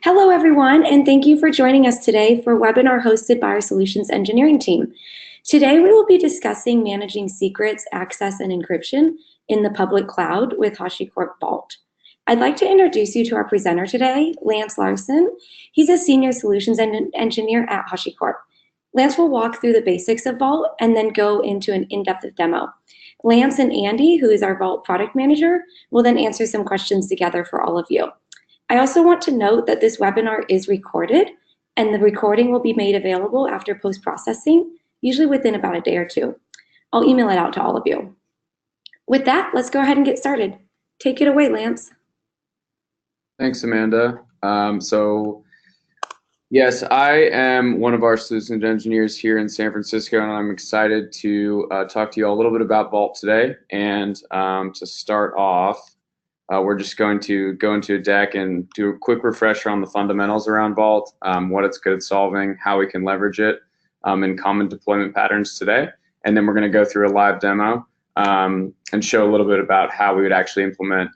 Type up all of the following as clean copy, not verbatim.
Hello, everyone, and thank you for joining us today for a webinar hosted by our Solutions Engineering team. Today, we will be discussing managing secrets, access, and encryption in the public cloud with HashiCorp Vault. I'd like to introduce you to our presenter today, Lance Larson. He's a Senior Solutions Engineer at HashiCorp. Lance will walk through the basics of Vault and then go into an in-depth demo. Lance and Andy, who is our Vault product manager, will then answer some questions together for all of you. I also want to note that this webinar is recorded, and the recording will be made available after post-processing, usually within about a day or two. I'll email it out to all of you. With that, let's go ahead and get started. Take it away, Lance. Thanks, Amanda. Yes, I am one of our solutions engineers here in San Francisco, and I'm excited to talk to you all a little bit about Vault today. And to start off, we're just going to go into a deck and do a quick refresher on the fundamentals around Vault, what it's good at solving, how we can leverage it in common deployment patterns today. And then we're going to go through a live demo and show a little bit about how we would actually implement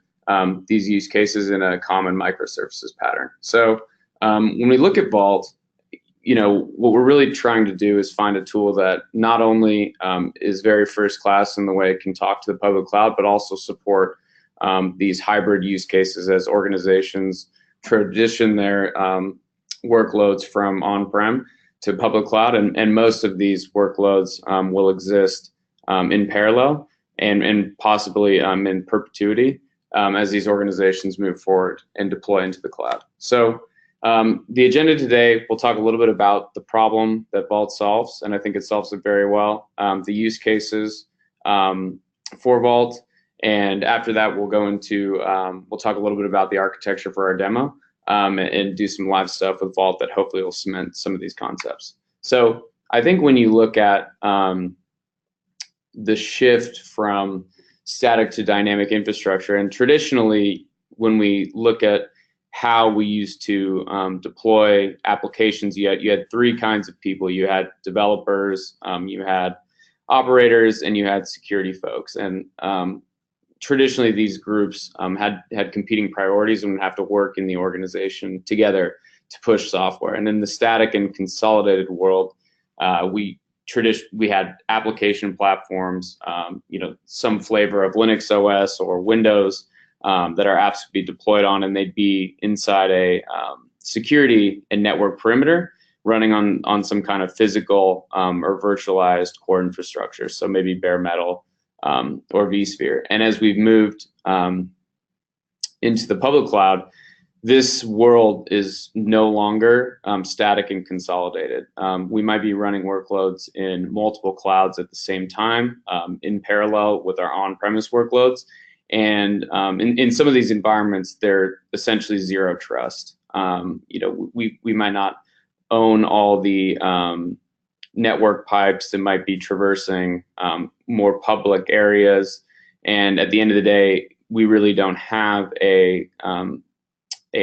these use cases in a common microservices pattern. So when we look at Vault, what we're really trying to do is find a tool that not only is very first class in the way it can talk to the public cloud, but also support these hybrid use cases as organizations transition their workloads from on-prem to public cloud, and most of these workloads will exist in parallel and possibly in perpetuity as these organizations move forward and deploy into the cloud. So the agenda today, we'll talk a little bit about the problem that Vault solves, and I think it solves it very well, the use cases for Vault. And after that, we'll go into, we'll talk a little bit about the architecture for our demo and do some live stuff with Vault that hopefully will cement some of these concepts. So I think when you look at the shift from static to dynamic infrastructure, and traditionally when we look at how we used to deploy applications, you had three kinds of people. You had developers, you had operators, and you had security folks. And traditionally, these groups had competing priorities and would have to work in the organization together to push software. And in the static and consolidated world, we had application platforms, some flavor of Linux OS or Windows that our apps would be deployed on, and they'd be inside a security and network perimeter running on some kind of physical or virtualized core infrastructure. So maybe bare metal or vSphere. And as we've moved into the public cloud, this world is no longer static and consolidated. We might be running workloads in multiple clouds at the same time in parallel with our on-premise workloads. And in some of these environments, they're essentially zero trust. We might not own all the network pipes that might be traversing more public areas, and at the end of the day, we really don't have a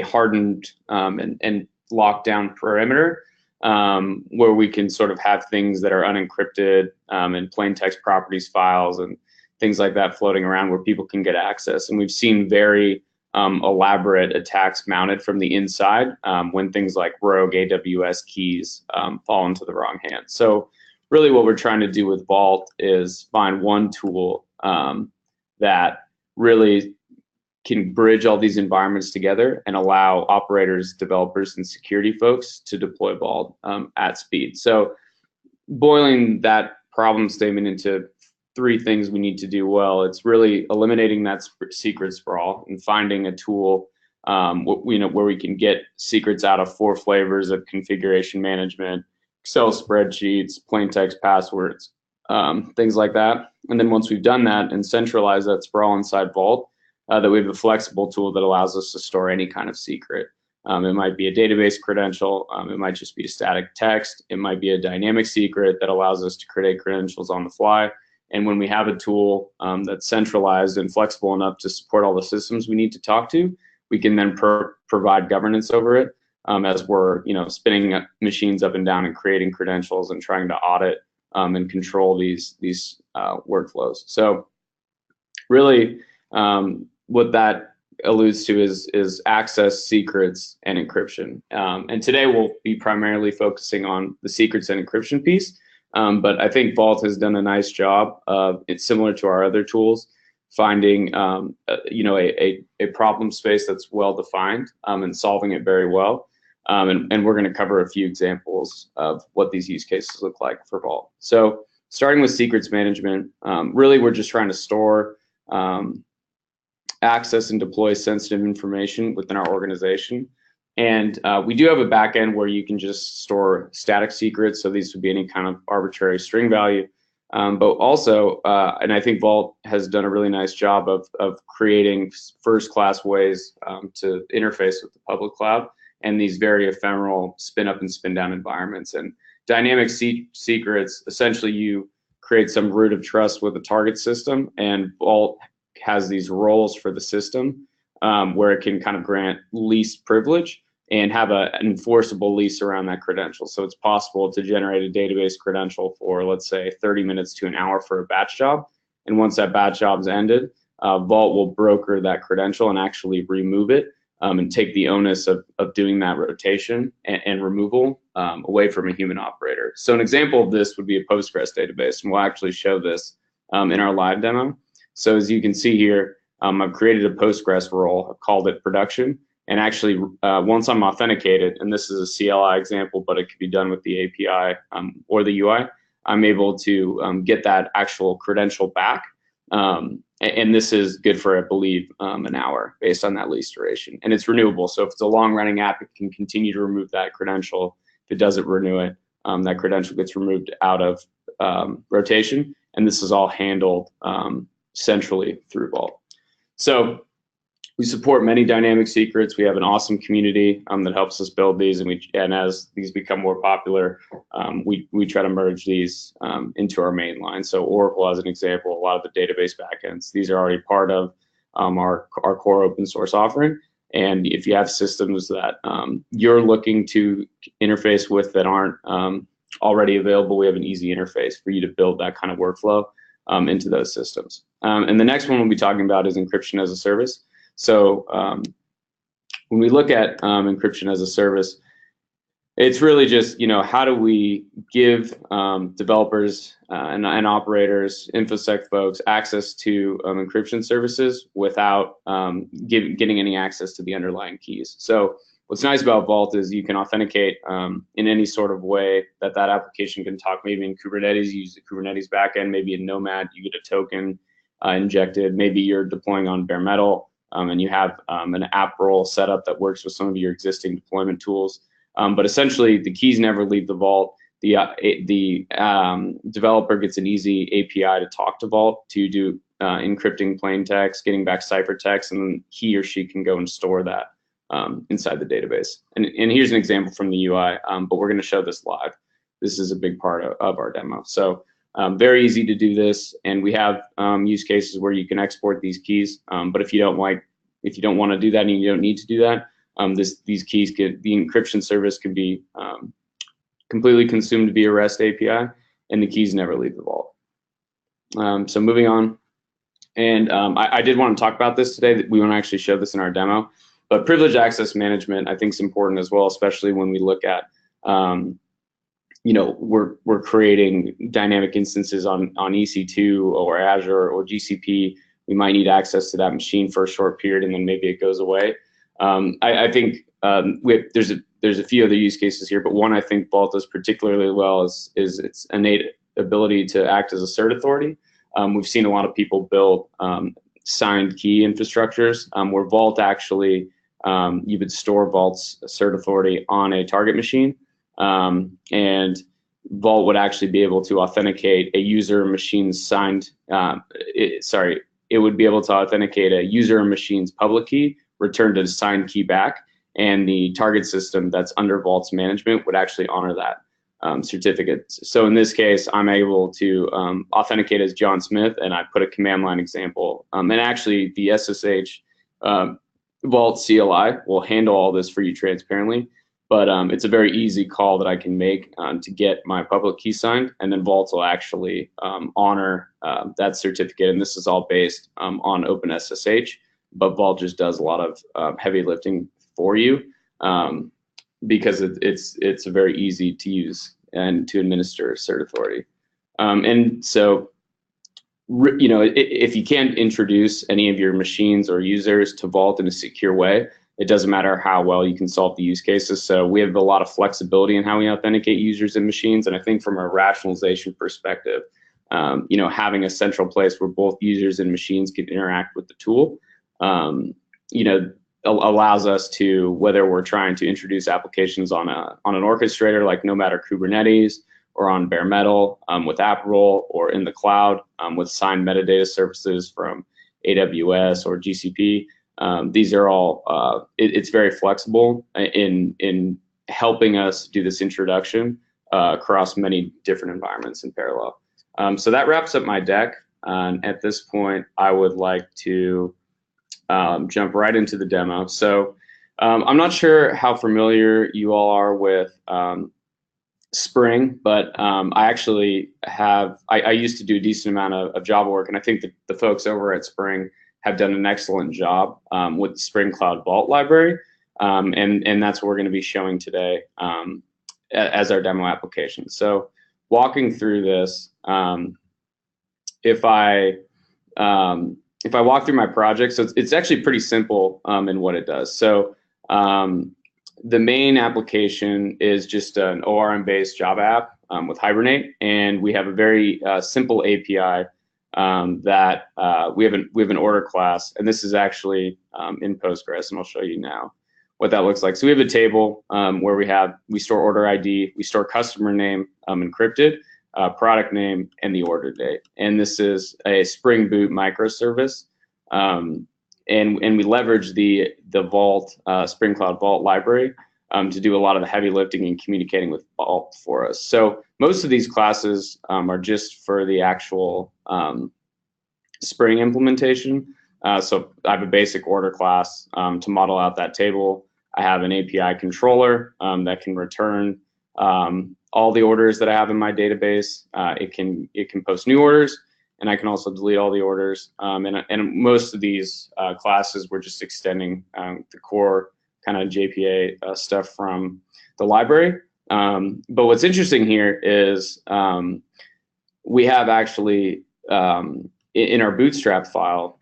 hardened and locked down perimeter where we can sort of have things that are unencrypted and plain text properties files and things like that floating around where people can get access. And we've seen very elaborate attacks mounted from the inside when things like rogue AWS keys fall into the wrong hands. So really what we're trying to do with Vault is find one tool that really can bridge all these environments together and allow operators, developers, and security folks to deploy Vault at speed. So boiling that problem statement into three things we need to do well, it's really eliminating that secret sprawl and finding a tool where we can get secrets out of four flavors of configuration management, Excel spreadsheets, plain text passwords, things like that. And then once we've done that and centralize that sprawl inside Vault, that we have a flexible tool that allows us to store any kind of secret. It might be a database credential, it might just be a static text, it might be a dynamic secret that allows us to create credentials on the fly. And when we have a tool that's centralized and flexible enough to support all the systems we need to talk to, we can then provide governance over it as we're spinning machines up and down and creating credentials and trying to audit and control these workflows. So really what that alludes to is access, secrets, and encryption. And today we'll be primarily focusing on the secrets and encryption piece. But I think Vault has done a nice job of, it's similar to our other tools, finding a problem space that's well defined and solving it very well. And we're going to cover a few examples of what these use cases look like for Vault. So starting with secrets management, really we're just trying to store, access, and deploy sensitive information within our organization. And we do have a backend where you can just store static secrets. So these would be any kind of arbitrary string value. But also, and I think Vault has done a really nice job of creating first-class ways to interface with the public cloud and these very ephemeral spin up and spin down environments. And dynamic secrets, essentially you create some root of trust with a target system, and Vault has these roles for the system where it can kind of grant least privilege and have an enforceable lease around that credential. So it's possible to generate a database credential for, let's say, 30 minutes to an hour for a batch job. And once that batch job's ended, Vault will broker that credential and actually remove it and take the onus of doing that rotation and removal away from a human operator. So an example of this would be a Postgres database, and we'll actually show this in our live demo. So as you can see here, I've created a Postgres role, I've called it production, and actually once I'm authenticated, and this is a CLI example, but it could be done with the API or the UI, I'm able to get that actual credential back. And this is good for, I believe, an hour based on that lease duration. And it's renewable. So if it's a long-running app, it can continue to remove that credential. If it doesn't renew it, that credential gets removed out of rotation. And this is all handled centrally through Vault. So we support many dynamic secrets. We have an awesome community that helps us build these, and as these become more popular, we try to merge these into our main line. So Oracle, as an example, a lot of the database backends, these are already part of our core open source offering. And if you have systems that you're looking to interface with that aren't already available, we have an easy interface for you to build that kind of workflow into those systems. And the next one we'll be talking about is encryption as a service. So when we look at encryption as a service, it's really just, how do we give developers and operators, InfoSec folks, access to encryption services without getting any access to the underlying keys. So what's nice about Vault is you can authenticate in any sort of way that application can talk. Maybe in Kubernetes, you use the Kubernetes backend. Maybe in Nomad, you get a token injected. Maybe you're deploying on bare metal. And you have an app role set up that works with some of your existing deployment tools. But essentially, the keys never leave the Vault. The developer gets an easy API to talk to Vault to do encrypting plain text, getting back ciphertext, and then he or she can go and store that inside the database. And here's an example from the UI, but we're going to show this live. This is a big part of our demo. So very easy to do this, and we have use cases where you can export these keys. But if you don't want to do that and you don't need to do that, these keys the encryption service can be completely consumed via REST API, and the keys never leave the Vault. So moving on, and I did want to talk about this today. That we want to actually show this in our demo, but privileged access management I think is important as well, especially when we look at we're creating dynamic instances on EC2 or Azure or GCP. We might need access to that machine for a short period, and then maybe it goes away. I think there's a few other use cases here, but one I think Vault does particularly well is its innate ability to act as a cert authority. We've seen a lot of people build signed key infrastructures where Vault actually, you would store Vault's cert authority on a target machine. And Vault would actually be able to authenticate a user machine's signed, it would be able to authenticate a user machine's public key, return a signed key back, and the target system that's under Vault's management would actually honor that certificate. So in this case, I'm able to authenticate as John Smith, and I put a command line example. And actually, the SSH Vault CLI will handle all this for you transparently. But it's a very easy call that I can make to get my public key signed, and then Vault will actually honor that certificate. And this is all based on OpenSSH, but Vault just does a lot of heavy lifting for you, because it's a very easy to use and to administer cert authority. And so, you know, if you can't introduce any of your machines or users to Vault in a secure way, it doesn't matter how well you can solve the use cases. So we have a lot of flexibility in how we authenticate users and machines. And I think from a rationalization perspective, you know, having a central place where both users and machines can interact with the tool, you know, allows us to, whether we're trying to introduce applications on an orchestrator like Nomad or Kubernetes, or on bare metal with AppRoll, or in the cloud with signed metadata services from AWS or GCP. These are all, it's very flexible in helping us do this introduction across many different environments in parallel. So that wraps up my deck. At this point, I would like to jump right into the demo. So I'm not sure how familiar you all are with Spring, but I actually have, I used to do a decent amount of Java work, and I think that the folks over at Spring have done an excellent job with the Spring Cloud Vault library, and that's what we're going to be showing today as our demo application. So walking through this, if I walk through my project, so it's actually pretty simple in what it does. So the main application is just an ORM-based Java app with Hibernate, and we have a very simple API that we have an order class, and this is actually in Postgres, and I'll show you now what that looks like. So we have a table where we store order ID, we store customer name encrypted, product name, and the order date, and this is a Spring Boot microservice. And we leverage the Vault, Spring Cloud Vault library to do a lot of the heavy lifting and communicating with Vault for us. So most of these classes are just for the actual Spring implementation. So I have a basic order class to model out that table. I have an API controller that can return all the orders that I have in my database. It can post new orders, and I can also delete all the orders. And most of these classes, we're just extending the core kind of JPA stuff from the library. But what's interesting here is we have actually in our Bootstrap file,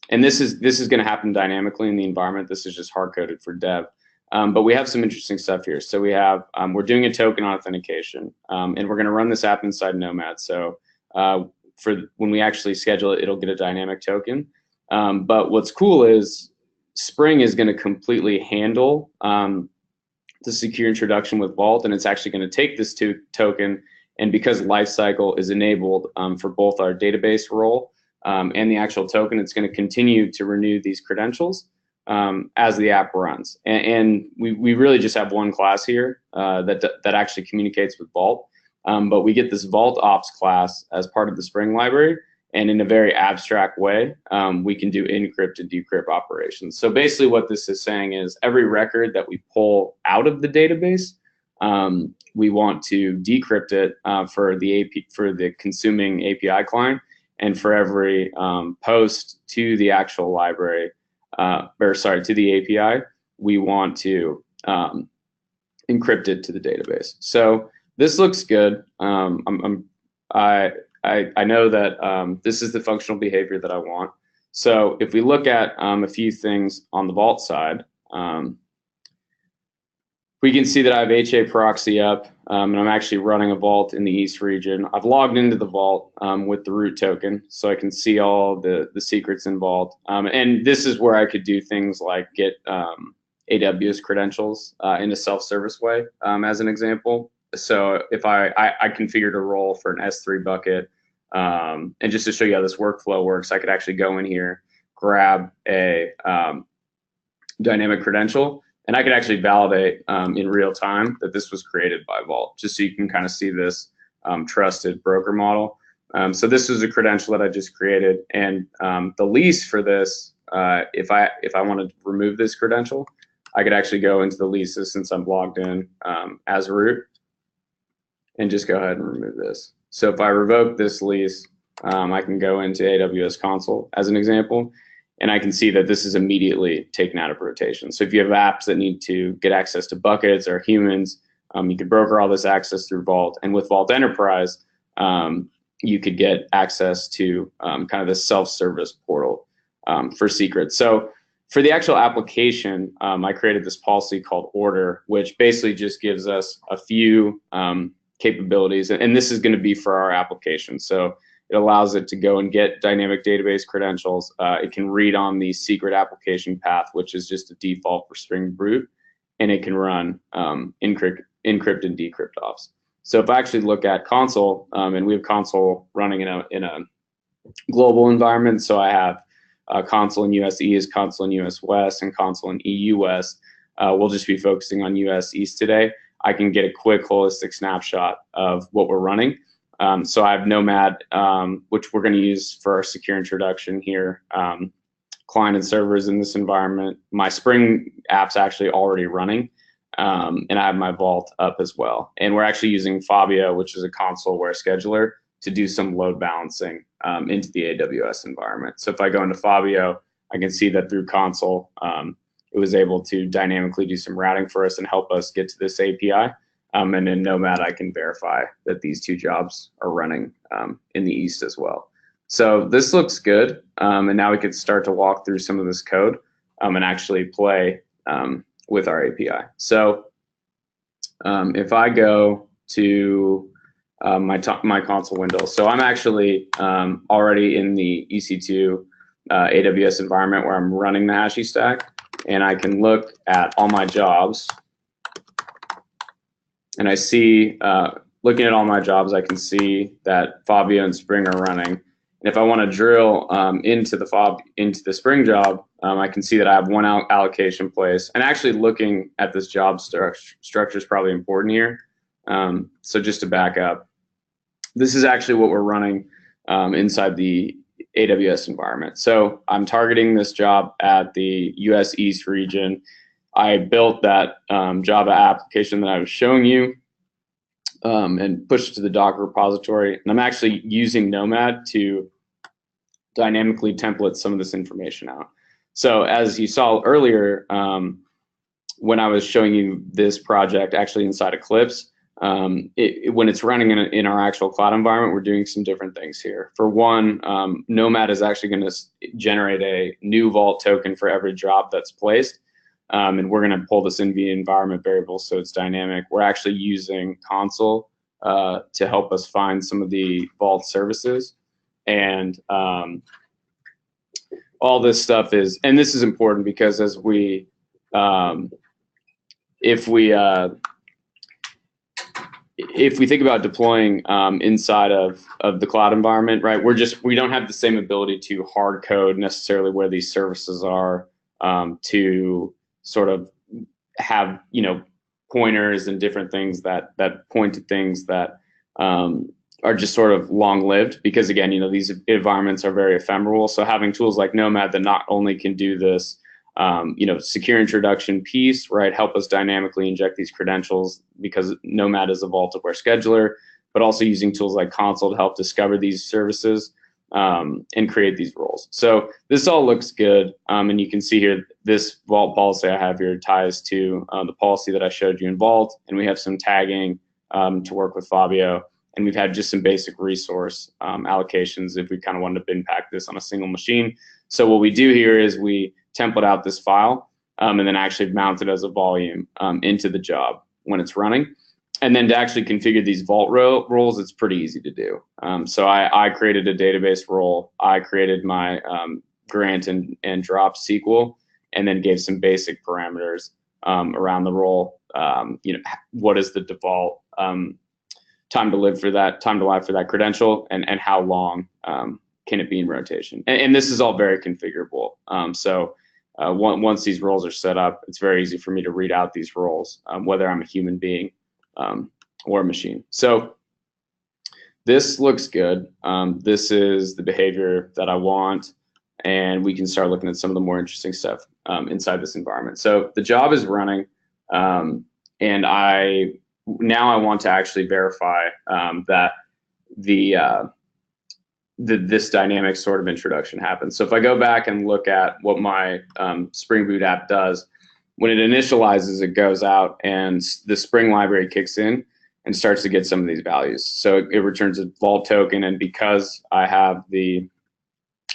and this is going to happen dynamically in the environment. This is just hard coded for dev. But we have some interesting stuff here. So we have we're doing a token authentication, and we're going to run this app inside Nomad. So for when we actually schedule it, it'll get a dynamic token. But what's cool is Spring is going to completely handle the secure introduction with Vault, and it's actually going to take this token, and because lifecycle is enabled for both our database role and the actual token, it's going to continue to renew these credentials as the app runs. And we really just have one class here that actually communicates with Vault. But we get this Vault Ops class as part of the Spring library, and in a very abstract way, we can do encrypt and decrypt operations. So basically what this is saying is every record that we pull out of the database, we want to decrypt it for the consuming API client, and for every post to the actual library, to the API, we want to encrypt it to the database. So this looks good. I know that this is the functional behavior that I want. So if we look at a few things on the Vault side, we can see that I have HA proxy up, and I'm actually running a Vault in the East region. I've logged into the Vault with the root token, so I can see all the secrets in Vault. And this is where I could do things like get AWS credentials in a self-service way, as an example. So if I configured a role for an S3 bucket, and just to show you how this workflow works, I could actually go in here, grab a dynamic credential, and I could actually validate in real time that this was created by Vault, just so you can kind of see this trusted broker model. So this is a credential that I just created, and the lease for this, if I wanted to remove this credential, I could actually go into the leases since I'm logged in as root, and just go ahead and remove this. So if I revoke this lease, I can go into AWS console as an example, and I can see that this is immediately taken out of rotation. So if you have apps that need to get access to buckets or humans, you could broker all this access through Vault. And with Vault Enterprise, you could get access to kind of this self-service portal for secrets. So for the actual application, I created this policy called order, which basically just gives us a few capabilities. And this is going to be for our application. So it allows it to go and get dynamic database credentials. It can read on the secret application path, which is just a default for Spring Boot, and it can run encrypt and decrypt offs. So if I actually look at console, and we have console running in a global environment, so I have console in US East, console in US West, and console in EU West. We'll just be focusing on US East today. I can get a quick holistic snapshot of what we're running. So I have Nomad, which we're going to use for our secure introduction here. Client and servers in this environment. My Spring app's actually already running, and I have my Vault up as well. And we're actually using Fabio, which is a console-aware scheduler, to do some load balancing into the AWS environment. So if I go into Fabio, I can see that through console, it was able to dynamically do some routing for us and help us get to this API. And in Nomad, I can verify that these two jobs are running in the East as well. So this looks good. And now we could start to walk through some of this code and actually play with our API. So if I go to my console window, so I'm actually already in the EC2 AWS environment where I'm running the HashiStack, and I can look at all my jobs. And I see, looking at all my jobs, I can see that Fabio and Spring are running. And if I want to drill into the Spring job, I can see that I have one allocation place. And actually looking at this job structure is probably important here. So just to back up, this is actually what we're running inside the AWS environment. So I'm targeting this job at the US East region. I built that Java application that I was showing you and pushed it to the Docker repository. And I'm actually using Nomad to dynamically template some of this information out. So as you saw earlier, when I was showing you this project actually inside Eclipse, when it's running in our actual cloud environment, we're doing some different things here. For one, Nomad is actually going to generate a new Vault token for every job that's placed. And we're going to pull this in the environment variable so it's dynamic. We're actually using console to help us find some of the Vault services. And all this stuff is, and this is important because as we, if we think about deploying inside of the cloud environment, right, we don't have the same ability to hard code necessarily where these services are to sort of have, pointers and different things that point to things that are just sort of long-lived, because again, these environments are very ephemeral. So having tools like Nomad that not only can do this, secure introduction piece, right, help us dynamically inject these credentials because Nomad is a vault-aware scheduler, but also using tools like Console to help discover these services and create these roles. So this all looks good. And you can see here, this Vault policy I have here ties to the policy that I showed you in Vault. And we have some tagging to work with Fabio. And we've had just some basic resource allocations if we kind of wanted to bin pack this on a single machine. So what we do here is we template out this file and then actually mount it as a volume into the job when it's running. And then to actually configure these Vault roles, it's pretty easy to do. So I created a database role. I created my grant and drop SQL, and then gave some basic parameters around the role. What is the default time to live for that credential, and how long can it be in rotation? And this is all very configurable. So once these roles are set up, it's very easy for me to read out these roles, whether I'm a human being or a machine. So this looks good. This is the behavior that I want, and we can start looking at some of the more interesting stuff inside this environment. So the job is running, and now I want to actually verify that the this dynamic sort of introduction happens. So if I go back and look at what my Spring Boot app does, when it initializes, it goes out and the Spring library kicks in and starts to get some of these values. So it returns a vault token, and because I have the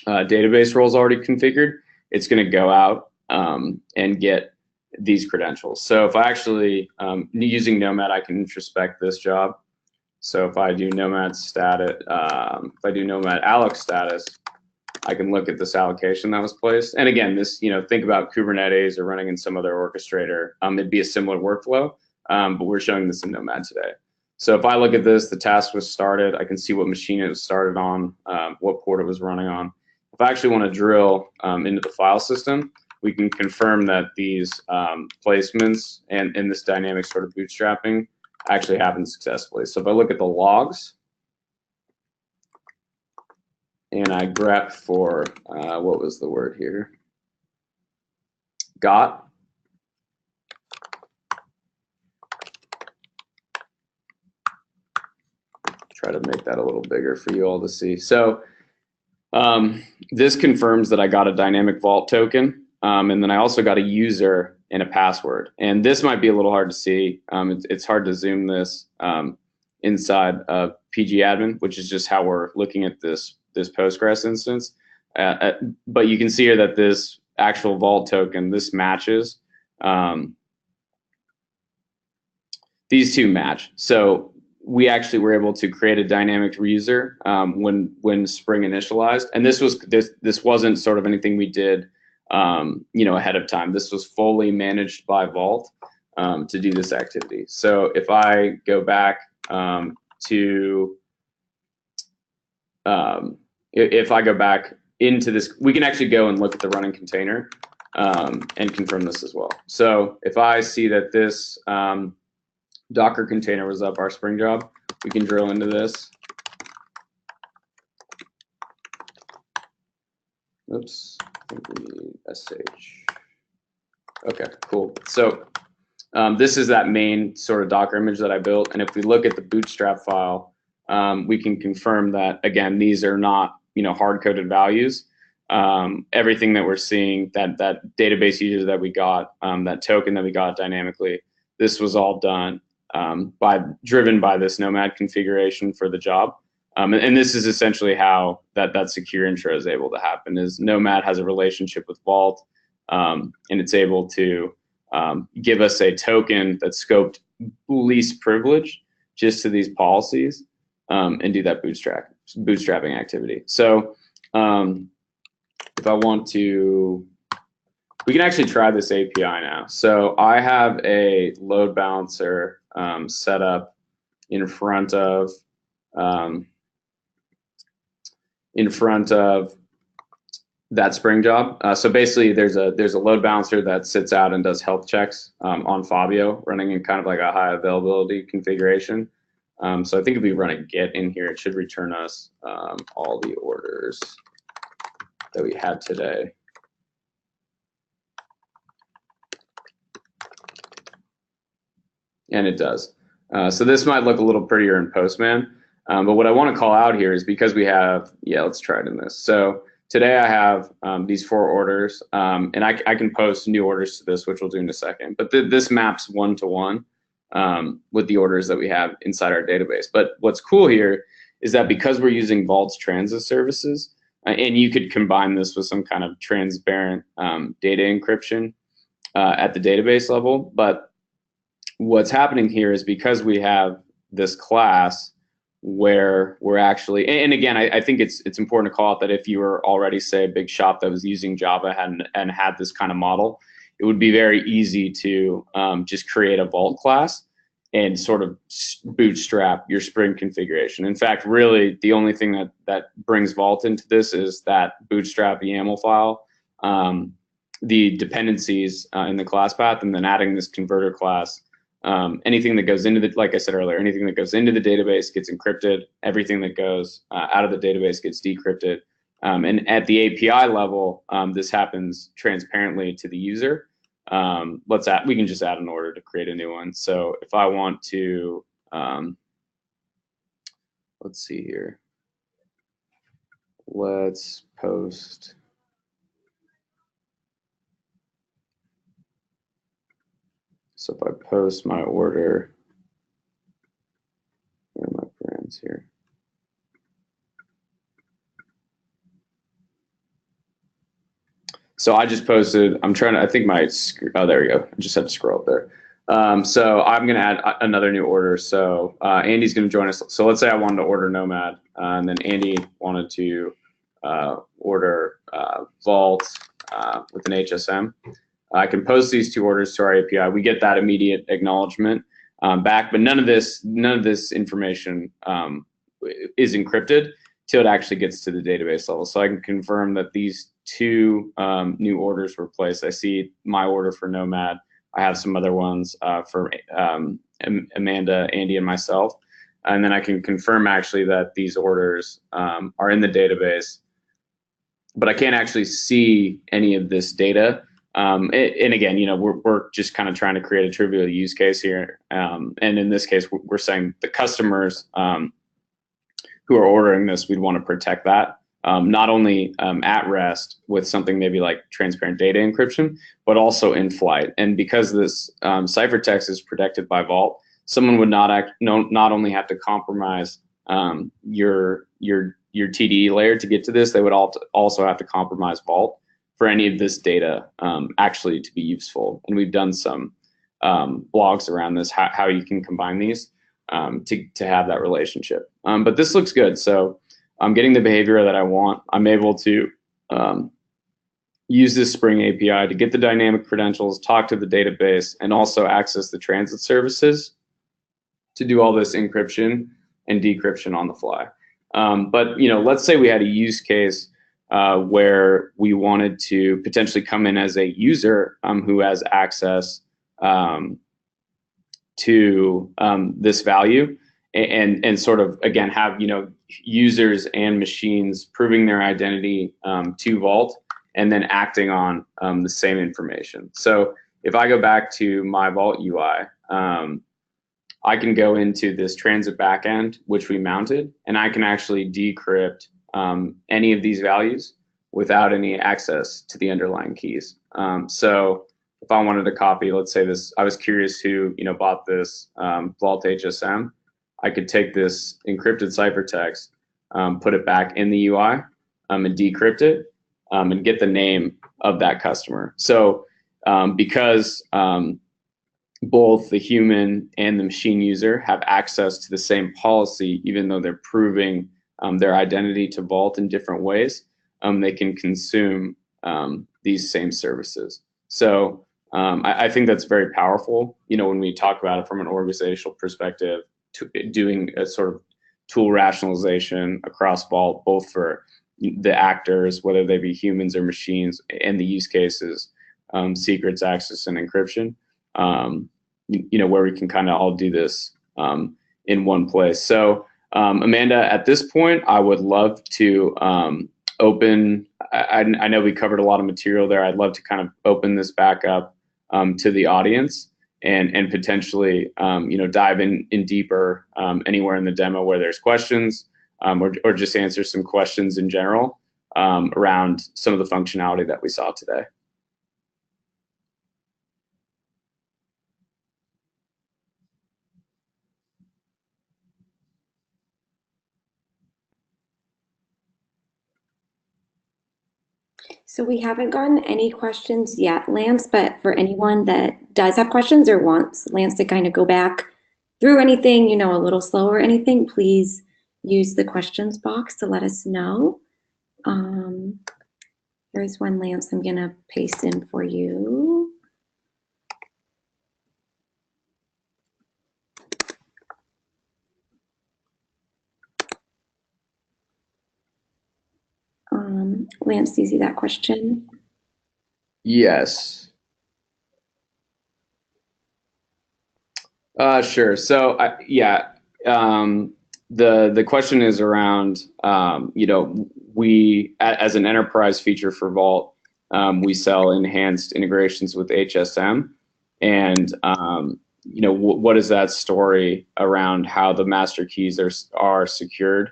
database roles already configured, it's going to go out and get these credentials. So if I actually, using Nomad, I can introspect this job. So if I do Nomad status, if I do Nomad alloc status, I can look at this allocation that was placed. And again, this, think about Kubernetes or running in some other orchestrator. It'd be a similar workflow, but we're showing this in Nomad today. So if I look at this, the task was started. I can see what machine it was started on, what port it was running on. If I actually want to drill into the file system, we can confirm that these placements and this dynamic sort of bootstrapping actually happened successfully. So if I look at the logs, and I grep for, what was the word here? Got. Try to make that a little bigger for you all to see. So this confirms that I got a dynamic vault token, and then I also got a user and a password. And this might be a little hard to see. It's hard to zoom this inside of pgadmin, which is just how we're looking at this Postgres instance. But you can see here that this actual vault token, this matches. These two match. So we actually were able to create a dynamic user when Spring initialized, and this wasn't sort of anything we did ahead of time. This was fully managed by Vault to do this activity. So if I go back if I go back into this, we can actually go and look at the running container and confirm this as well. So if I see that this Docker container was up, our Spring job, we can drill into this. Oops, I think we need SH. Okay, cool. So this is that main sort of Docker image that I built. And if we look at the bootstrap file, we can confirm that, again, these are not hard-coded values. Everything that we're seeing, that database user that we got, that token that we got dynamically, this was all done driven by this Nomad configuration for the job. And this is essentially how that secure intro is able to happen, is Nomad has a relationship with Vault, and it's able to give us a token that's scoped least privilege just to these policies and do that bootstrapping activity. So if I want to, we can actually try this API now. So I have a load balancer set up in front of that Spring job. So basically, there's a load balancer that sits out and does health checks on Fabio, running in kind of like a high availability configuration. So I think if we run a get in here, it should return us all the orders that we had today. And it does. So this might look a little prettier in Postman. But what I want to call out here is because we have, let's try it in this. So today I have these 4 orders, and I can post new orders to this, which we'll do in a second. But this maps one-to-one with the orders that we have inside our database. But what's cool here is that because we're using Vault's transit services, and you could combine this with some kind of transparent data encryption at the database level. But what's happening here is because we have this class where we're actually, and again, I think it's important to call out that if you were already, say, a big shop that was using Java and had this kind of model, it would be very easy to just create a Vault class and sort of bootstrap your Spring configuration. In fact, really, the only thing that brings Vault into this is that bootstrap YAML file, the dependencies in the class path, and then adding this converter class. Anything that goes into the, like I said earlier, anything that goes into the database gets encrypted. Everything that goes out of the database gets decrypted. And at the API level, this happens transparently to the user. We can just add an order to create a new one. So if I want to, let's see here. let's post. So if I post my order, where are my brands here? So I just posted, I'm trying to, I think my, oh, there we go. I just had to scroll up there. So I'm going to add another new order. So Andy's going to join us. So let's say I wanted to order Nomad, and then Andy wanted to order Vault with an HSM. I can post these two orders to our API. We get that immediate acknowledgement back, but none of this information is encrypted till it actually gets to the database level. So I can confirm that these two new orders were placed. I see my order for Nomad. I have some other ones for Amanda, Andy, and myself. And then I can confirm actually that these orders are in the database, but I can't actually see any of this data. And again, you know, we're just kind of trying to create a trivial use case here. And in this case, we're saying the customers who are ordering this, we'd want to protect that. Not only at rest with something maybe like transparent data encryption, but also in flight. And because this ciphertext is protected by Vault, someone would not only have to compromise your TDE layer to get to this, they would also have to compromise Vault for any of this data actually to be useful. And we've done some blogs around this, how you can combine these to have that relationship. But this looks good. So I'm getting the behavior that I want. I'm able to use this Spring API to get the dynamic credentials, talk to the database, and also access the transit services to do all this encryption and decryption on the fly. But you know, let's say we had a use case where we wanted to potentially come in as a user who has access to this value, and sort of again have, you know, users and machines proving their identity to Vault and then acting on the same information. So if I go back to my Vault UI, I can go into this transit backend, which we mounted, and I can actually decrypt any of these values without any access to the underlying keys. So if I wanted to copy, let's say this, I was curious who, you know, bought this Vault HSM, I could take this encrypted ciphertext, put it back in the UI, and decrypt it, and get the name of that customer. So because both the human and the machine user have access to the same policy, even though they're proving their identity to Vault in different ways, they can consume these same services. So I think that's very powerful, you know, when we talk about it from an organizational perspective, doing a sort of tool rationalization across Vault, both for the actors, whether they be humans or machines, and the use cases, secrets, access, and encryption, you know, where we can kind of all do this in one place. So Amanda, at this point, I would love to open, I know we covered a lot of material there. I'd love to kind of open this back up to the audience and potentially, you know, dive in deeper anywhere in the demo where there's questions, or just answer some questions in general around some of the functionality that we saw today. So we haven't gotten any questions yet, Lance, but for anyone that does have questions or wants Lance to kind of go back through anything, you know, a little slow or anything, please use the questions box to let us know. There's one, Lance, I'm gonna paste in for you. Lance, do you see that question? Yes. Sure. So yeah, the question is around, you know, we as an enterprise feature for Vault, we sell enhanced integrations with HSM, and you know, what is that story around how the master keys are secured?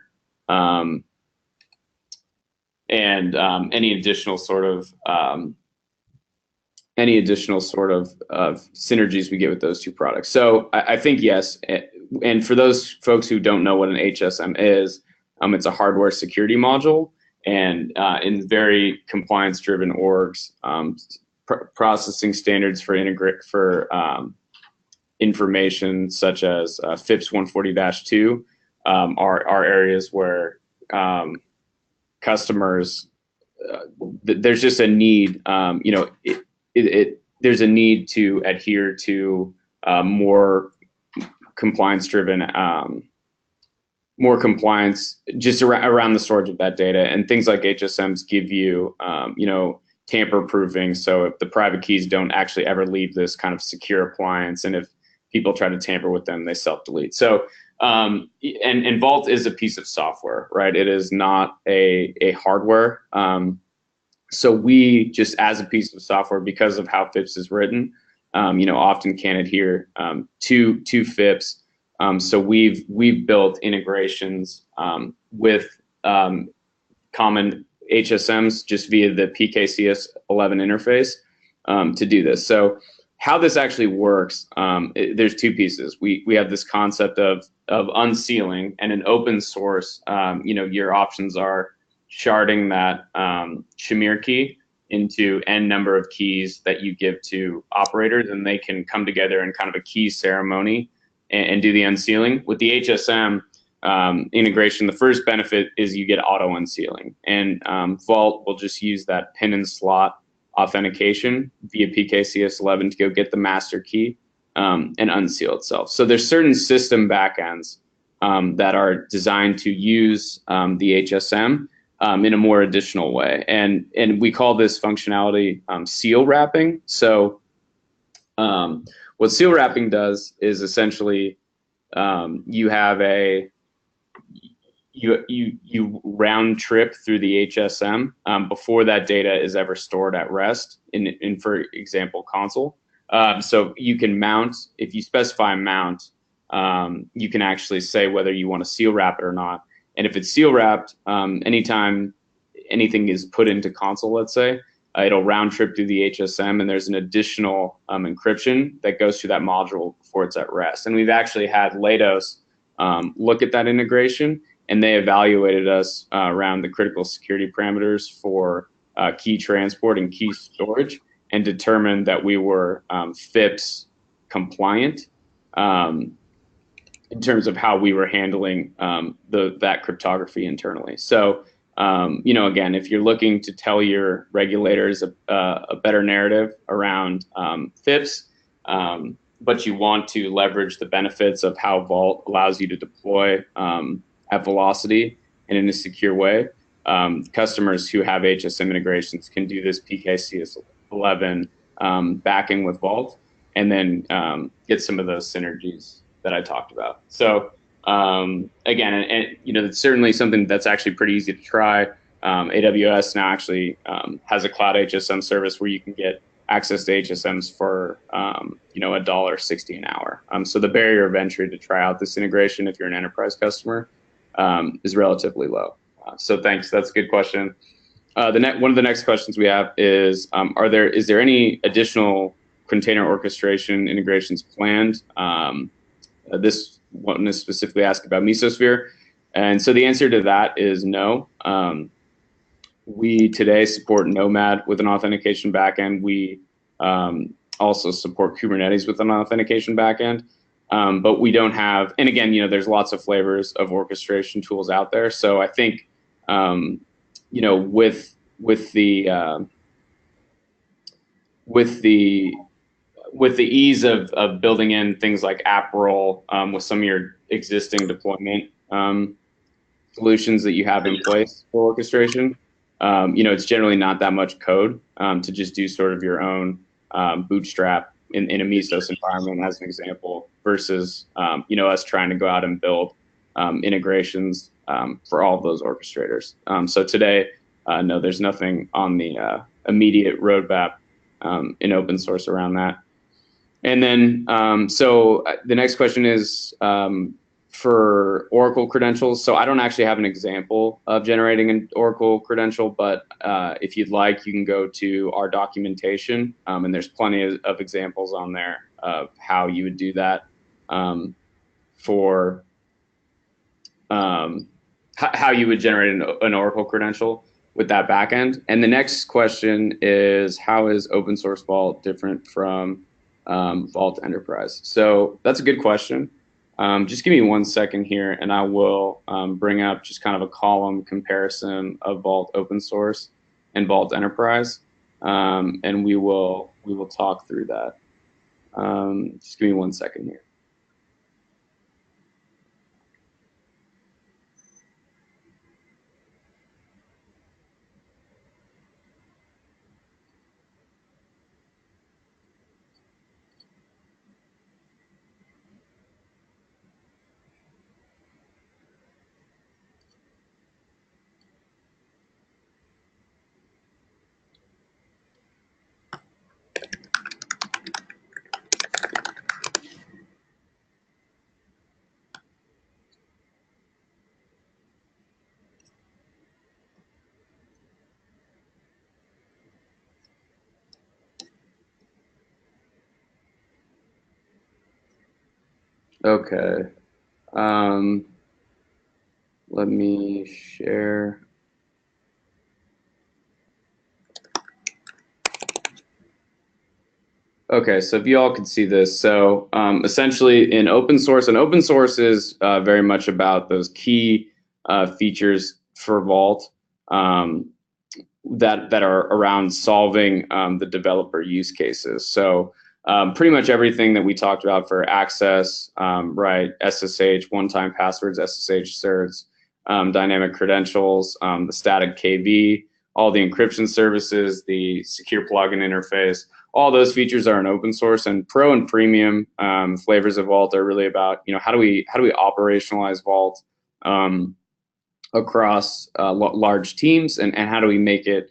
and any additional sort of synergies we get with those two products. So I think yes, and for those folks who don't know what an HSM is, it's a hardware security module, and in very compliance-driven orgs, processing standards for information such as FIPS 140-2 are areas where customers there's just a need. There's a need to adhere to more compliance-driven, more compliance just around the storage of that data, and things like HSMs give you, tamper-proofing. So if the private keys don't actually ever leave this kind of secure appliance, and if people try to tamper with them, they self-delete. So and Vault is a piece of software, right? It is not a hardware. So we just, as a piece of software, because of how FIPS is written, often can't adhere to FIPS. So we've built integrations with common HSMs just via the PKCS 11 interface to do this. So how this actually works, there's two pieces. We have this concept of unsealing, and an open source, your options are sharding that Shamir key into n number of keys that you give to operators, and they can come together in kind of a key ceremony and do the unsealing. With the HSM integration, the first benefit is you get auto unsealing, and Vault will just use that pin and slot authentication via PKCS 11 to go get the master key and unseal itself. So there's certain system backends that are designed to use the HSM in a more additional way, and we call this functionality seal wrapping. So what seal wrapping does is essentially you have you round trip through the HSM before that data is ever stored at rest in for example, console. So you can mount, if you specify a mount, you can actually say whether you want to seal wrap it or not. And if it's seal wrapped, anytime anything is put into console, let's say, it'll round trip through the HSM, and there's an additional encryption that goes through that module before it's at rest. And we've actually had Leidos look at that integration, and they evaluated us around the critical security parameters for key transport and key storage, and determined that we were FIPS compliant in terms of how we were handling that cryptography internally. So, again, if you're looking to tell your regulators a better narrative around FIPS, but you want to leverage the benefits of how Vault allows you to deploy at velocity and in a secure way, customers who have HSM integrations can do this PKCS 11 backing with Vault, and then get some of those synergies that I talked about. So again, and it's certainly something that's actually pretty easy to try. AWS now actually has a cloud HSM service where you can get access to HSMs for $1.60 an hour. So the barrier of entry to try out this integration, if you're an enterprise customer, is relatively low. So thanks. That's a good question. One of the next questions we have is there any additional container orchestration integrations planned? This one is specifically asked about Mesosphere. And so the answer to that is no. We today support Nomad with an authentication backend. We also support Kubernetes with an authentication backend. But we don't have, and again, there's lots of flavors of orchestration tools out there. So I think, with the ease of building in things like app roll with some of your existing deployment solutions that you have in place for orchestration, it's generally not that much code to just do sort of your own bootstrap in a Mesos environment, as an example, versus us trying to go out and build integrations for all of those orchestrators. So today, no, there's nothing on the immediate roadmap in open source around that. And then, so the next question is, for Oracle credentials, so I don't actually have an example of generating an Oracle credential, but if you'd like, you can go to our documentation, and there's plenty of examples on there of how you would do that for how you would generate an Oracle credential with that backend. And the next question is, how is open source Vault different from Vault Enterprise? So that's a good question. Just give me 1 second here, and I will bring up just kind of a column comparison of Vault Open Source and Vault Enterprise, and we will talk through that. Just give me 1 second here. Okay. Let me share. Okay, so if you all could see this, so essentially in open source, and open source is very much about those key features for Vault that are around solving the developer use cases. So pretty much everything that we talked about for access, right, SSH, one-time passwords, SSH certs, dynamic credentials, the static KV, all the encryption services, the secure plugin interface, all those features are in open source. And Pro and Premium flavors of Vault are really about, how do we operationalize Vault across large teams, and how do we make it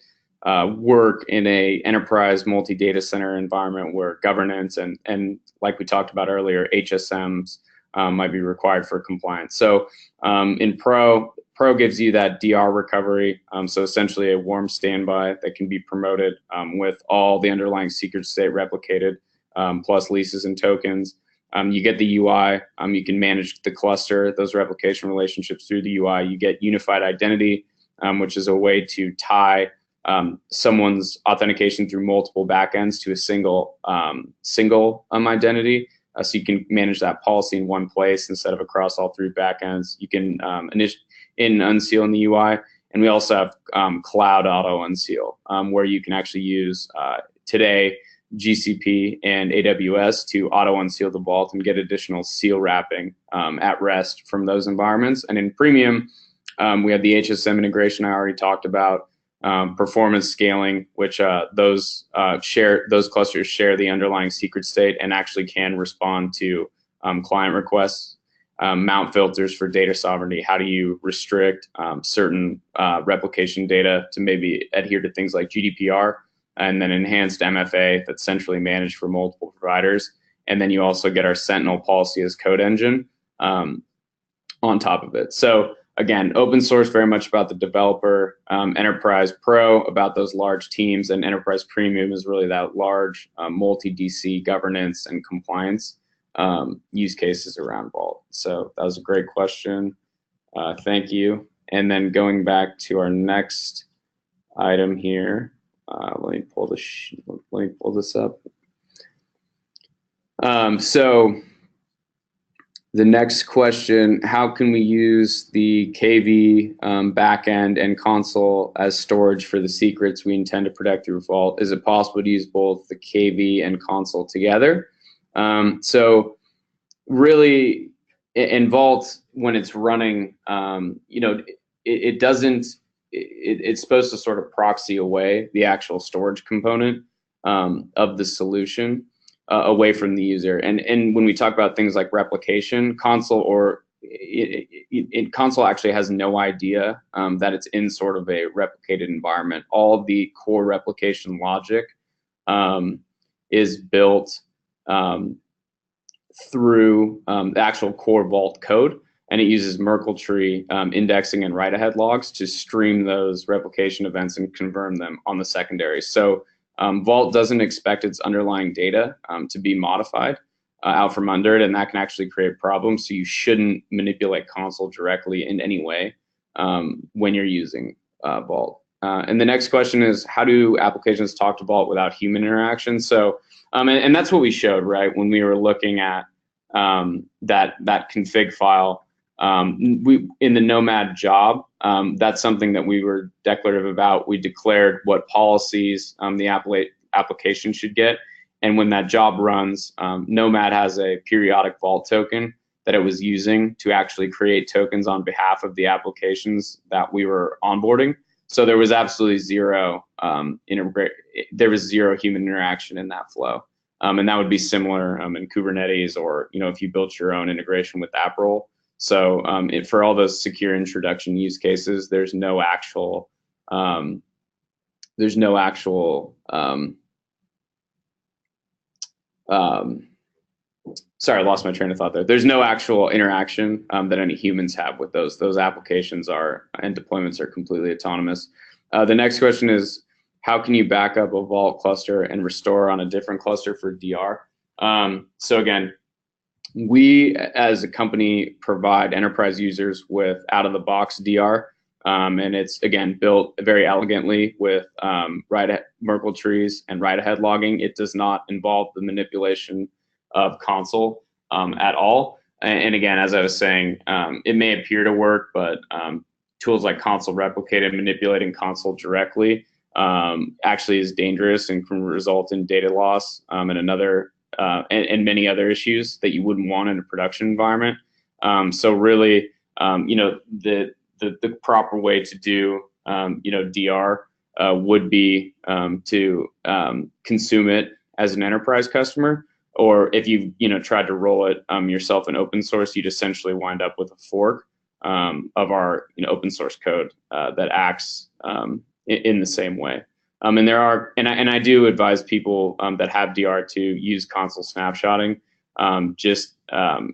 work in a enterprise multi-data center environment where governance and like we talked about earlier, HSMs might be required for compliance. So in Pro gives you that DR recovery, so essentially a warm standby that can be promoted with all the underlying secret state replicated, plus leases and tokens. You get the UI, you can manage the cluster, those replication relationships through the UI. You get unified identity, which is a way to tie someone's authentication through multiple backends to a single identity. So you can manage that policy in one place instead of across all three backends. You can unseal in the UI. And we also have cloud auto unseal, where you can actually use today GCP and AWS to auto unseal the vault and get additional seal wrapping at rest from those environments. And in Premium, we have the HSM integration I already talked about, performance scaling, which those clusters share the underlying secret state and actually can respond to client requests. Mount filters for data sovereignty. How do you restrict certain replication data to maybe adhere to things like GDPR? And then enhanced MFA that's centrally managed for multiple providers. And then you also get our Sentinel policy as code engine on top of it. So again, open source very much about the developer, Enterprise Pro about those large teams, and Enterprise Premium is really that large multi-DC governance and compliance use cases around Vault. So that was a great question. Thank you. And then going back to our next item here. Let me pull this up. So the next question: how can we use the KV backend and console as storage for the secrets we intend to protect through Vault? Is it possible to use both the KV and console together? So really, in Vault, when it's running, it doesn't. It's supposed to sort of proxy away the actual storage component of the solution away from the user. And when we talk about things like replication, console console actually has no idea that it's in sort of a replicated environment. All of the core replication logic is built through the actual core Vault code. and it uses Merkle tree indexing and write-ahead logs to stream those replication events and confirm them on the secondary. So Vault doesn't expect its underlying data to be modified out from under it, and that can actually create problems. So you shouldn't manipulate console directly in any way when you're using Vault. And the next question is, how do applications talk to Vault without human interaction? So, and that's what we showed, right, when we were looking at that config file. In the Nomad job, that's something that we were declarative about. We declared what policies the application should get. And when that job runs, Nomad has a periodic Vault token that it was using to actually create tokens on behalf of the applications that we were onboarding. So there was absolutely zero there was zero human interaction in that flow. And that would be similar in Kubernetes, or if you built your own integration with AppRoll. So for all those secure introduction use cases, there's no actual sorry, I lost my train of thought there. There's no actual interaction that any humans have with those. Those applications and deployments are completely autonomous. The next question is, how can you back up a Vault cluster and restore on a different cluster for DR? So again, we as a company provide enterprise users with out-of-the-box DR, and it's again built very elegantly with Merkle trees and write-ahead logging. It does not involve the manipulation of console at all. And again, as I was saying, it may appear to work, but tools like console replicated manipulating console directly actually is dangerous and can result in data loss and many other issues that you wouldn't want in a production environment. So really, the proper way to do DR would be to consume it as an enterprise customer, or if you tried to roll it yourself in open source, you'd essentially wind up with a fork of our open source code that acts in the same way. And I do advise people that have DR to use console snapshotting just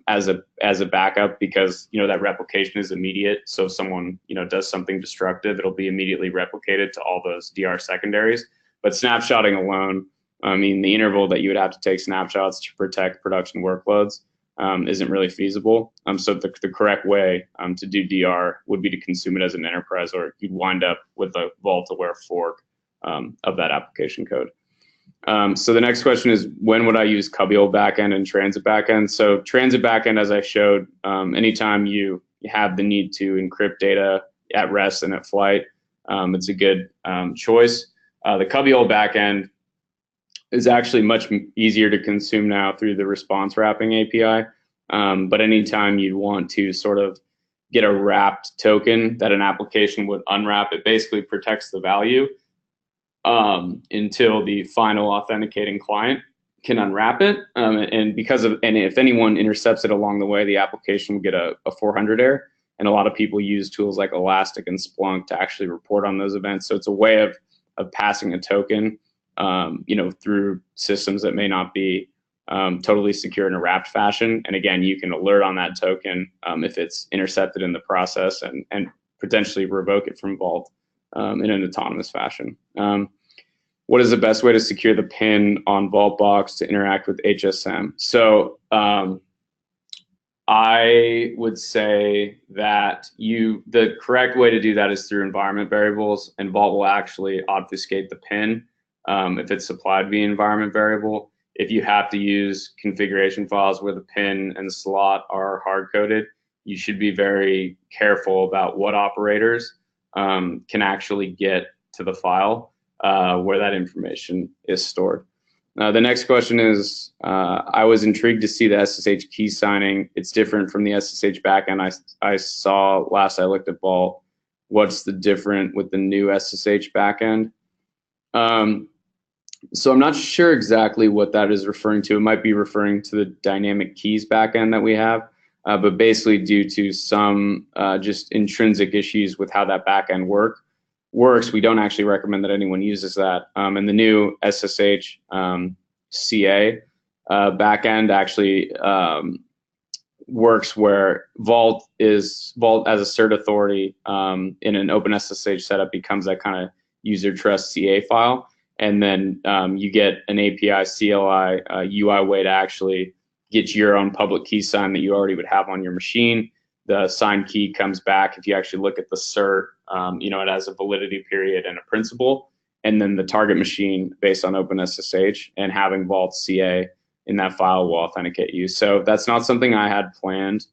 as a backup, because that replication is immediate. So if someone does something destructive, it'll be immediately replicated to all those DR secondaries. But snapshotting alone, the interval that you would have to take snapshots to protect production workloads isn't really feasible. So the correct way to do DR would be to consume it as an enterprise, or you'd wind up with a Vault-aware fork of that application code. So the next question is, when would I use Cubule backend and Transit backend? So Transit backend, as I showed, anytime you have the need to encrypt data at rest and at flight, it's a good choice. The Cubule backend is actually much easier to consume now through the response wrapping API. But anytime you'd want to sort of get a wrapped token that an application would unwrap, it basically protects the value until the final authenticating client can unwrap it. And if anyone intercepts it along the way, the application will get a 400 error. And a lot of people use tools like Elastic and Splunk to actually report on those events. So it's a way of passing a token through systems that may not be totally secure in a wrapped fashion. And again, you can alert on that token if it's intercepted in the process, and potentially revoke it from Vault in an autonomous fashion. What is the best way to secure the PIN on VaultBox to interact with HSM? So I would say that the correct way to do that is through environment variables, and Vault will actually obfuscate the PIN if it's supplied via environment variable. If you have to use configuration files where the PIN and slot are hard-coded, you should be very careful about what operators can actually get to the file where that information is stored. The next question is, I was intrigued to see the SSH key signing. It's different from the SSH backend I saw last I looked at Vault. What's the different with the new SSH backend? So I'm not sure exactly what that is referring to. It might be referring to the dynamic keys backend that we have, but basically due to some just intrinsic issues with how that backend works, we don't actually recommend that anyone uses that. And the new SSH CA backend actually works where Vault as a cert authority in an OpenSSH setup becomes that kind of user trust CA file, and then you get an API CLI UI way to actually get your own public key sign that you already would have on your machine. The signed key comes back. If you actually look at the cert, it has a validity period and a principal, and then the target machine based on OpenSSH and having Vault CA in that file will authenticate you. So that's not something I had planned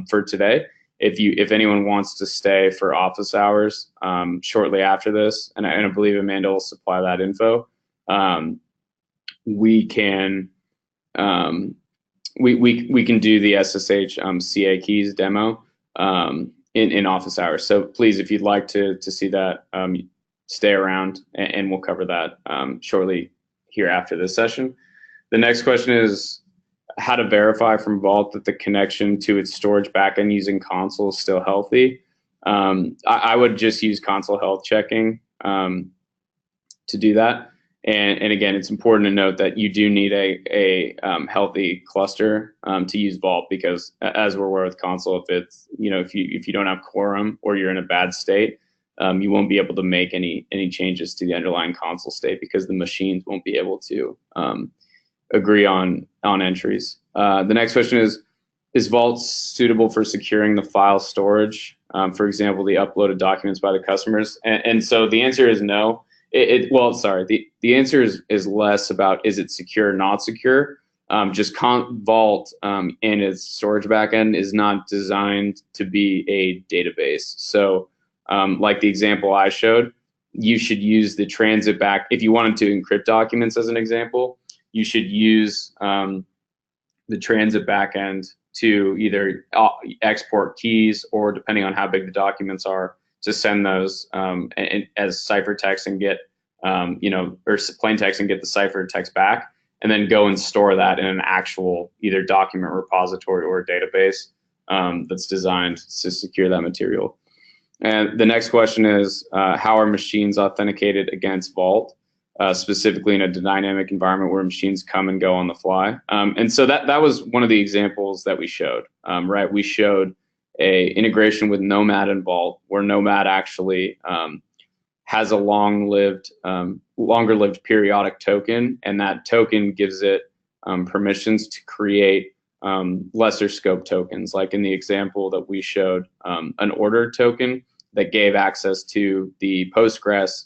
for today. If anyone wants to stay for office hours shortly after this, and I believe Amanda will supply that info, we can we can do the SSH CA keys demo in office hours. So please, if you'd like to see that, stay around, and we'll cover that shortly here after this session. The next question is how to verify from Vault that the connection to its storage backend using console is still healthy. I would just use console health checking to do that. And again, it's important to note that you do need a healthy cluster to use Vault, because as we're aware with console, if you don't have quorum or you're in a bad state, you won't be able to make any changes to the underlying console state because the machines won't be able to agree on entries. The next question is Vault suitable for securing the file storage? For example, the uploaded documents by the customers. And so the answer is no. The answer is less about is it secure or not secure. Vault and its storage backend is not designed to be a database. So like the example I showed, you should use the transit back. If you wanted to encrypt documents as an example, you should use the transit backend to either export keys, or depending on how big the documents are, to send those as ciphertext and get, or plain text and get the ciphertext back, and then go and store that in an actual either document repository or a database that's designed to secure that material. And the next question is, how are machines authenticated against Vault? Specifically in a dynamic environment where machines come and go on the fly. And so that was one of the examples that we showed, right? We showed a integration with Nomad and Vault, where Nomad actually has a longer-lived periodic token, and that token gives it permissions to create lesser scope tokens. Like in the example that we showed, an order token that gave access to the Postgres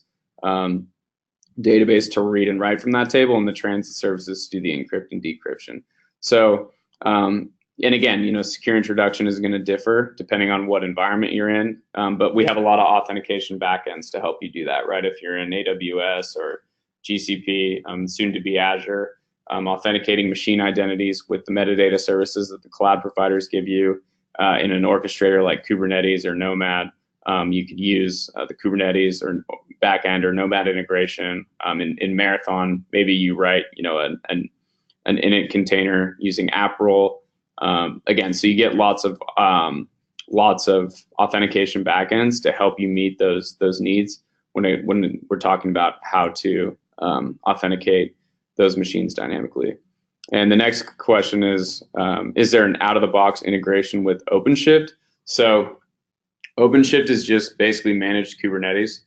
database to read and write from that table, and the transit services to do the encrypt and decryption. So, and again, secure introduction is going to differ depending on what environment you're in, but we have a lot of authentication backends to help you do that, right? If you're in AWS or GCP, soon to be Azure, authenticating machine identities with the metadata services that the cloud providers give you in an orchestrator like Kubernetes or Nomad. You could use the Kubernetes or backend or Nomad integration. In Marathon, maybe you write, an init container using AppRoll. Again, so you get lots of authentication backends to help you meet those needs when we're talking about how to authenticate those machines dynamically. And the next question is there an out-of-the-box integration with OpenShift? So OpenShift is just basically managed Kubernetes.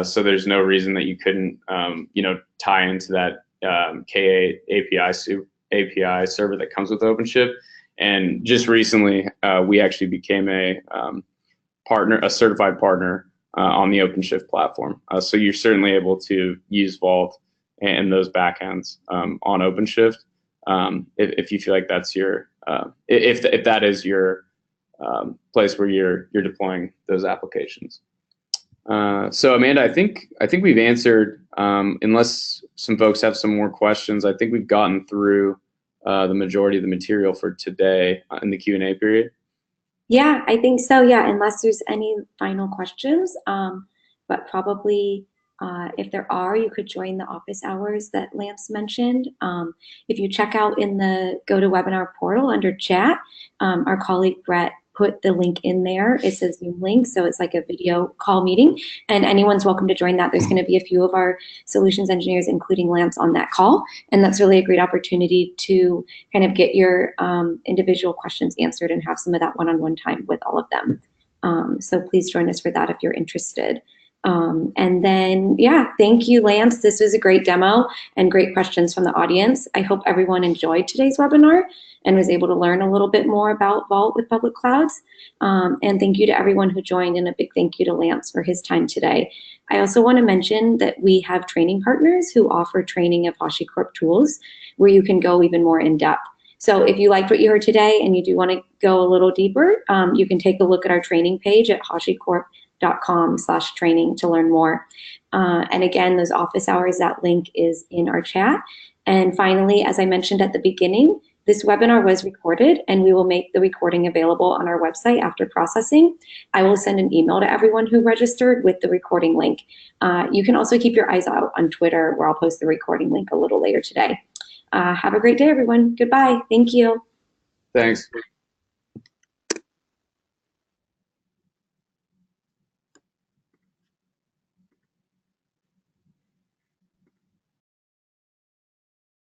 So there's no reason that you couldn't, tie into that K8 API server that comes with OpenShift. And just recently, we actually became a certified partner on the OpenShift platform. So you're certainly able to use Vault and those backends on OpenShift if you feel like that's your if that is your place where you're deploying those applications. So Amanda, I think we've answered, unless some folks have some more questions, I think we've gotten through the majority of the material for today in the Q&A period. Yeah, I think so. Yeah, unless there's any final questions, but probably if there are, you could join the office hours that Lance mentioned. If you check out in the GoToWebinar portal under chat, our colleague Brett put the link in there. It's a Zoom link, so it's like a video call meeting, and anyone's welcome to join that. There's going to be a few of our solutions engineers, including Lance, on that call, and that's really a great opportunity to kind of get your individual questions answered and have some of that one-on-one time with all of them. So please join us for that if you're interested. And then, yeah, thank you, Lance. This was a great demo and great questions from the audience. I hope everyone enjoyed today's webinar and was able to learn a little bit more about Vault with public clouds. And thank you to everyone who joined, and a big thank you to Lance for his time today. I also want to mention that we have training partners who offer training of HashiCorp tools where you can go even more in depth. So if you liked what you heard today and you do want to go a little deeper, you can take a look at our training page at HashiCorp.com/training to learn more. And again, those office hours, that link is in our chat. And finally, as I mentioned at the beginning, this webinar was recorded, and we will make the recording available on our website after processing. I will send an email to everyone who registered with the recording link. You can also keep your eyes out on Twitter, where I'll post the recording link a little later today. Have a great day, everyone. Goodbye. Thank you. Thanks.